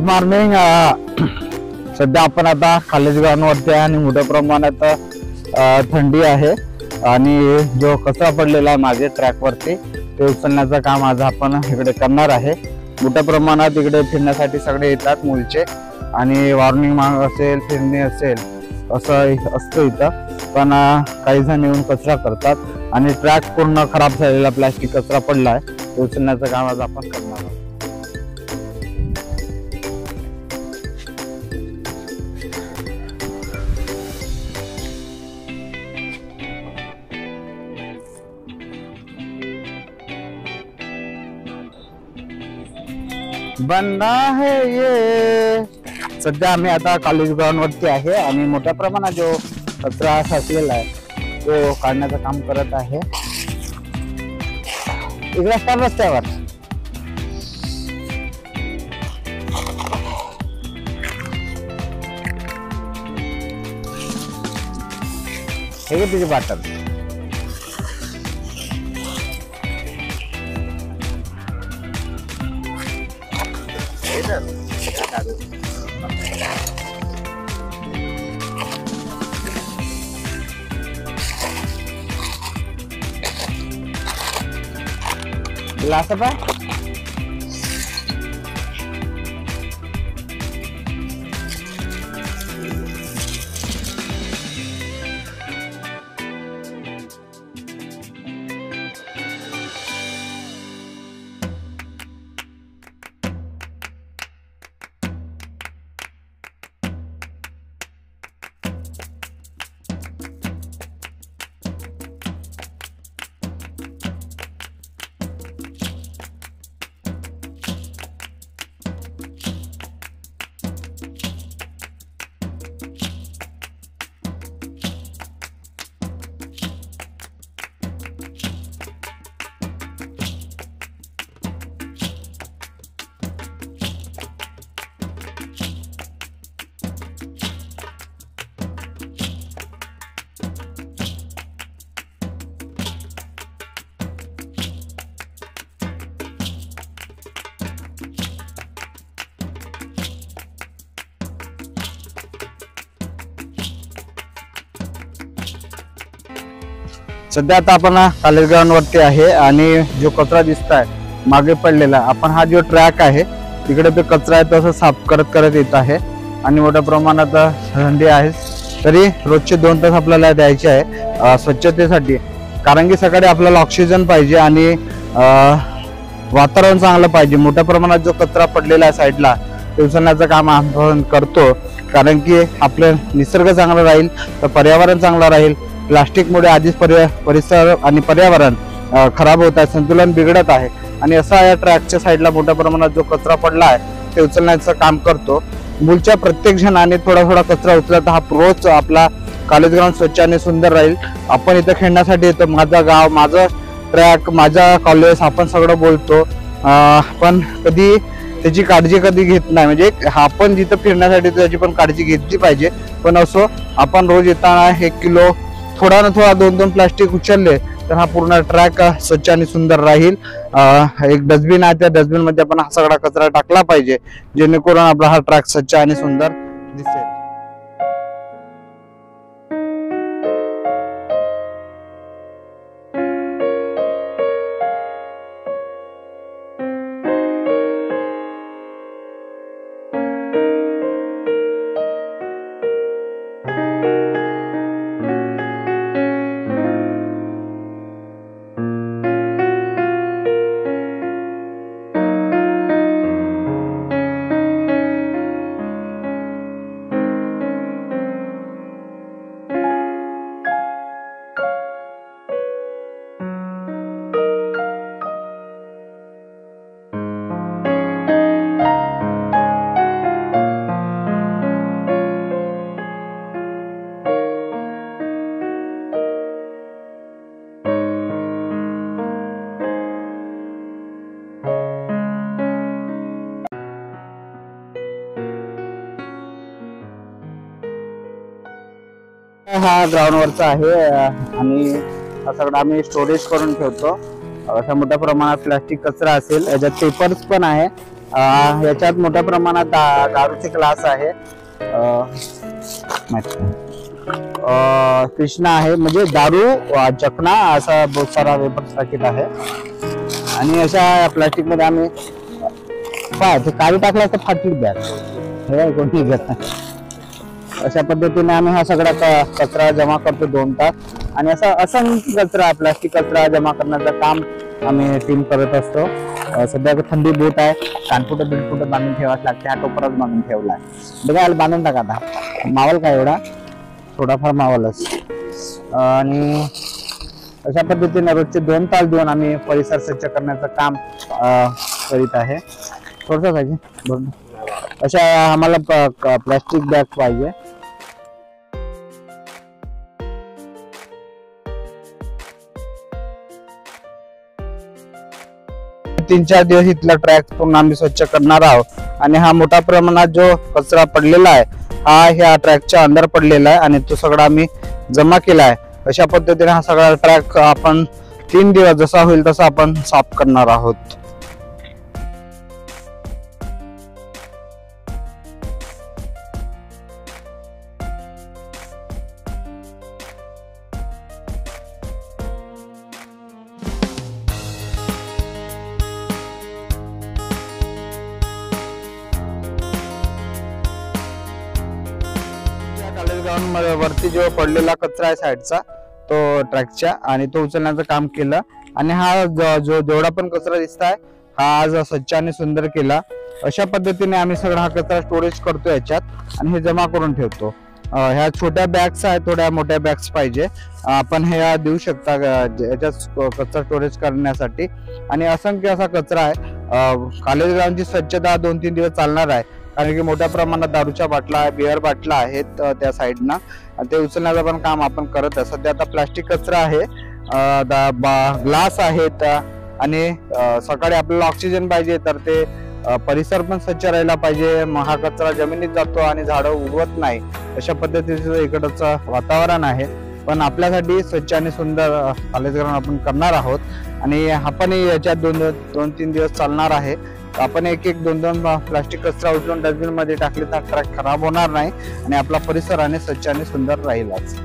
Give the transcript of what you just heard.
Morning. सध्या आपण आता कॉलेज ग्राउंड वरती आहे आणि मोठ्या प्रमाणात थंडी आहे आणि जो कचरा पडलेला आहे मागे ट्रॅक वरती ते उचलण्याचं काम आज आपण इकडे करणार आहे. मोठ्या प्रमाणात इकडे फिरण्यासाठी सगळे येतात मूलचे आणि वॉर्निंग माग असेल फिरणे असेल असं असतं इथं. पण काही जण येऊन कचरा करतात आणि ट्रॅक पूर्ण खराब झालेला प्लास्टिक कचरा पडला आहे ते उचलण्याचं काम आज आपण करणार आहोत. बंदा है ये. सध्या आम्ही आता कॉलेज ग्राउंड वरती आहे आणि मोठ्या प्रमाणात जो कचरा साचलेला आहे तो काढण्याचं काम करत आहे. इकडे असतात रस्त्यावर. हे घे तुझी बाटल. ग्लास है सध्या आता आपण कॉलेज ग्राउंड वरती आहे आणि जो कचरा दिसताय मागे पडलेला आपण हा जो ट्रॅक आहे तिकडे ते कचरा आहे तसं साफ करत करत येत आहे आणि मोठ्या प्रमाणात थंडी आहे तरी रोजचे 2 तास आपल्याला द्यायचे आहे स्वच्छतेसाठी. कारण की सकाळी आपल्याला ऑक्सिजन पाहिजे आणि वातावरण चांगलं पाहिजे. मोठ्या प्रमाणात जो कचरा पडलेला आहे साईडला ते उचलण्याचं काम आपण करतो कारण की आपलं निसर्ग चांगला राहील तर पर्यावरण चांगलं राहील. प्लास्टिकमुळे आधीच परिसर आणि पर्यावरण खराब होत आहे, संतुलन बिघडत आहे आणि असा या ट्रॅकच्या साईडला मोठ्या प्रमाणात जो कचरा पडला आहे ते उचलण्याचं काम करतो. मूलच्या प्रत्येक जणांनी थोडा थोडा कचरा उचलत हा रोज आपला कॉलेज ग्राउंड स्वच्छ आणि सुंदर राहील. आपण इथं खेळण्यासाठी येतो. माझं गाव, माझं ट्रॅक, माझा कॉलेज आपण सगळं बोलतो पण कधी त्याची काळजी कधी घेत नाही. म्हणजे आपण जिथं फिरण्यासाठी त्याची पण काळजी घेतली पाहिजे. पण असो आपण रोज येताना 1 किलो थोडा ना थोडा 2-2 प्लास्टिक उचलले तर हा पूर्ण ट्रॅक स्वच्छ आणि सुंदर राहील. एक डस्टबिन आहे त्या डस्टबिन मध्ये आपण हा सगळा कचरा टाकला पाहिजे जेणेकरून आपला हा ट्रॅक स्वच्छ आणि सुंदर दिसेल. हा ग्राउंड वरचा आहे आणि हा सगळं आम्ही स्टोरेज करून ठेवतो. अशा मोठ्या प्रमाणात प्लास्टिक कचरा असेल, याच्यात पेपर्स पण आहे याच्यात मोठ्या प्रमाणात दारूचे ग्लास आहे, कृष्णा आहे, म्हणजे दारू चकना असा बहुत सारा वेपर्स पॅकेट आहे। आणि अशा प्लास्टिक मध्ये आम्ही ते काढी टाकला तर फाटली बॅग हे कोणी घेत नाही। अशा पद्धतीने आम्ही हा सगळा कचरा जमा करतो 2 तास, आणि असा असंख्य कचरा प्लास्टिक कचरा जमा करण्याचं काम आम्ही टीम करत असतो। सध्या थंडी बोट आहे, कानफुटं बिनफुटं बांधून ठेवाच लागते, हा टोपराच बांधून ठेवलाय बघा, याला बांधून टाका आता, मावल काय एवढा, थोडाफार मावलच। आणि अशा पद्धतीने रोजचे 2 तास देऊन आम्ही परिसर स्वच्छ करण्याचं काम करीत आहे। थोडस पाहिजे अशा आम्हाला प्लास्टिक बॅग पाहिजे। 3-4 दिवस इथला ट्रॅक पूर्ण आम्ही स्वच्छ करणार आहोत। आणि हा मोठ्या प्रमाणात जो कचरा पडलेला आहे हा ह्या ट्रॅकच्या अंदर पडलेला आहे आणि तो सगळा आम्ही जमा केला आहे। अशा पद्धतीने हा सगळा ट्रॅक आपण 3 दिवस जसा होईल तसा आपण साफ करणार आहोत। ग्राउंड वरती जो पडलेला कचरा आहे साईडचा तो ट्रॅकच्या, आणि तो उचलण्याचं काम केलं। आणि हा जेवढा पण कचरा दिसताय हा आज स्वच्छ आणि सुंदर केला। अशा पद्धतीने आम्ही सगळा हा कचरा स्टोरेज करतो याच्यात, आणि हे जमा करून ठेवतो। ह्या छोट्या बॅग्स आहेत, थोड्या मोठ्या बॅग्स पाहिजे आपण ह्या देऊ शकता याच्यात कचरा स्टोरेज करण्यासाठी। आणि असंख्य असा कचरा आहे, कॉलेज ग्राउंडची स्वच्छता 2-3 दिवस चालणार आहे, कारण की मोठ्या प्रमाणात दारूच्या बाटला, बिअर बाटला आहेत त्या साईडना, ते उचलण्याचं पण काम आपण करत आहे। सध्या आता प्लास्टिक कचरा आहे, ग्लास आहेत, आणि सकाळी आपल्याला ऑक्सिजन पाहिजे तर ते परिसर पण स्वच्छ राहायला पाहिजे। हा कचरा जमिनीत जातो आणि झाडं उगवत नाही, अशा पद्धतीचं इकडचं वातावरण आहे। पण आपल्यासाठी स्वच्छ आणि सुंदर कॉलेज ग्राउंड आपण करणार आहोत, आणि हा पण याच्यात 2-3 दिवस चालणार आहे। आपण 1-2 प्लास्टिक कचरा उचलून डस्टबिन मध्ये टाकले तर ट्रॅक खराब होणार नाही, आणि आपला परिसर आणि स्वच्छ आणि सुंदर राहीलच।